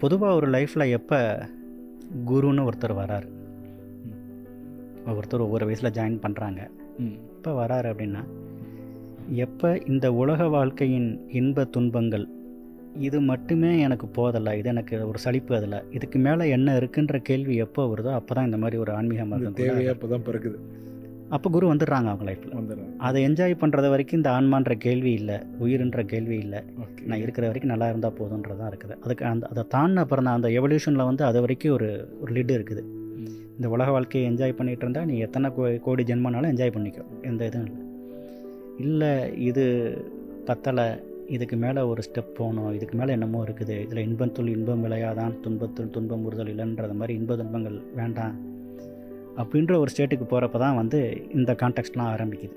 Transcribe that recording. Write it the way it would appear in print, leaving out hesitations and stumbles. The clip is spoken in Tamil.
பொதுவாக ஒரு லைஃப்பில் எப்போ குருன்னு ஒருத்தர் வராரு, ஒவ்வொருத்தர் ஒவ்வொரு வயசில் ஜாயின் பண்ணுறாங்க. இப்போ வராரு அப்படின்னா, எப்போ இந்த உலக வாழ்க்கையின் இன்ப துன்பங்கள் இது மட்டுமே எனக்கு போதலை, இது எனக்கு ஒரு சலிப்பு, அதில் இதுக்கு மேலே என்ன இருக்குன்ற கேள்வி எப்போ வருதோ அப்போ தான் இந்த மாதிரி ஒரு ஆன்மீக மதம் தேவையாக இப்போ தான் பிறகுது. அப்போ குரு வந்துடுறாங்க அவங்க லைஃப்பில். வந்துடுறாங்க. அதை என்ஜாய் பண்ணுறது வரைக்கும் இந்த ஆன்மான்ற கேள்வி இல்லை, உயிர்ன்ற கேள்வி இல்லை. ஓகே. நான் இருக்கிற வரைக்கும் நல்லா இருந்தால் போதுன்றதான் இருக்குது. அதுக்கு அதை தாண்டின அப்புறம் தான் அந்த எவல்யூஷனில் வந்து அது வரைக்கும் ஒரு லிட் இருக்குது. இந்த உலக வாழ்க்கையை என்ஜாய் பண்ணிகிட்டு இருந்தால் நீ எத்தனை கோடி ஜென்மனாலும் என்ஜாய் பண்ணிக்கோ, எந்த இதுவும் இல்லை. இல்லை இது பத்தலை, இதுக்கு மேலே ஒரு ஸ்டெப் போகணும், இதுக்கு மேலே என்னமோ இருக்குது, இதில் இன்பத்துள் இன்பம் விளையாதான், துன்பத்துள் துன்பம் உறுதல் இல்லைன்றது மாதிரி இன்ப துன்பங்கள் வேண்டாம் அப்படின்ற ஒரு ஸ்டேட்டுக்கு போகிறப்ப தான் வந்து இந்த கான்டெக்ஸ்ட்லாம் ஆரம்பிக்குது.